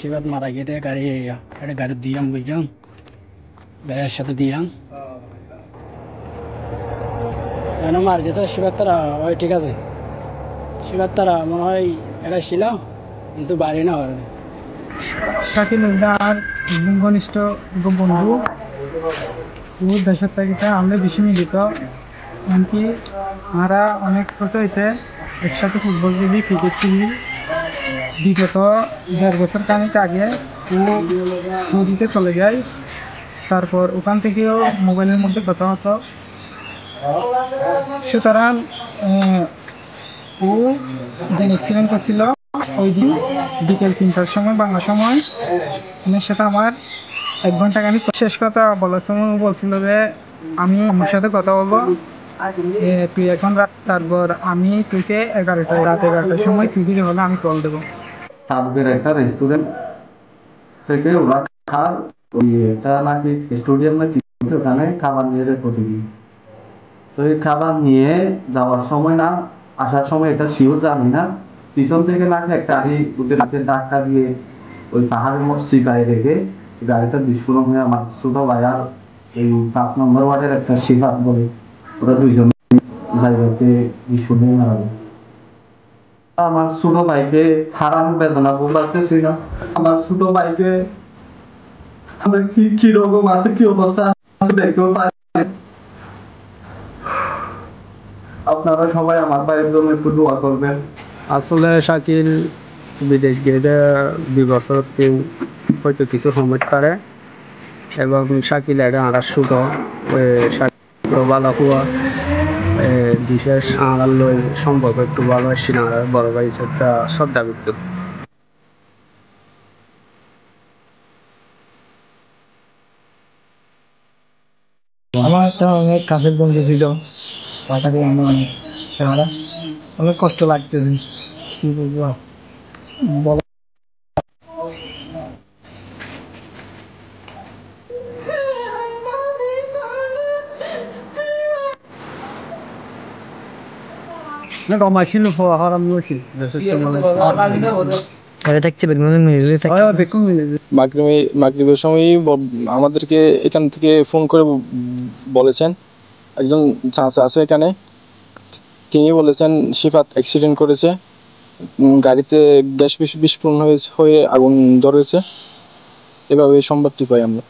শিবাত মারা গিয়ে গাড়ি একটা গাড়ি দিয়াম বুঝলাম গাড়ির সাথে দিয়াম মার যেত শিবাত তারা হয় ঠিক আছে শিবাত তারা মনে হয় এটা ছিল কিন্তু বাড়ি না হয় শাকিল আর ঘনিষ্ঠ বন্ধু দেশের থেকে আমরা বেশি মিলিত এমনকি আমরা অনেক ছোট হইতে একসাথে ফুটবল খেলি ক্রিকেট খেলি বিগত 1.5 বছর খানিক আগে ও সৌদিতে চলে যায় তারপর ওখান থেকেও মোবাইলের মধ্যে কথা হতো সুতরাং ও যে অ্যাক্সিডেন্ট করছিল ওই দিন বিকেল 3টার সময় বাংলা সময় ওনার সাথে আমার 1 ঘন্টা খানিক শেষ কথা বলার সময় বলছিল যে আমি আমার সাথে কথা বলবো তুই এখন রাত তারপর আমি তুইকে রাত 11টার সময় তুই দিলে হলে আমি কল দেবো সাবের একটা রেস্টুরেন্ট থেকে ওরা খার এটা নাকি স্টুডিয়াম নাকি ওখানে খাবার নিয়ে যায় প্রতিদিন তো এই খাবার নিয়ে যাওয়ার সময় না আসার সময় এটা শিওর জানি না পিছন থেকে নাকি একটা গাড়ি ওদের হাতে ধাক্কা দিয়ে ওই পাহাড়ের মধ্যে গায়ে রেখে গাড়িটা বিস্ফোরণ হয়ে আমার ছোট ভাই আর এই 5 নম্বর ওয়ার্ডের একটা শিফাত বলে ওরা দুইজন জায়গাতে বিস্ফোরণ হয়ে মারা যায় আমার ছোট ভাইকে হারান বেদনা বলতেছি না আমার ছোট ভাইকে আমার কি রকম আছে কি অবস্থা আছে দেখতেও পাই আপনারা সবাই আমার ভাইয়ের জন্য একটু দোয়া করবেন আসলে শাকিল বিদেশ গিয়ে 2 বছর হয়তো কিছু সময় পারে এবং শাকিল এটা আনার ছোট শাকিল ভালো হওয়া বিশেষ আনার লই সম্পর্ক একটু ভালো আসছিল আর বড় ভাই একটা শ্রদ্ধা ব্যক্ত আমার একটা অনেক কাছের বন্ধু ছিল তাকে অনেক কষ্ট লাগতেছে কি বলবো বলো না কমার্শিয়াল হারাম হয়েছে মাগরিবের সময় আমাদেরকে এখান থেকে ফোন করে বলেছেন একজন চাচা আছে এখানে তিনি বলেছেন শিফাত অ্যাক্সিডেন্ট করেছে গাড়িতে গ্যাস বিস্ফোরণ হয়ে আগুন ধরেছে এভাবে সংবাদটি পাই আমরা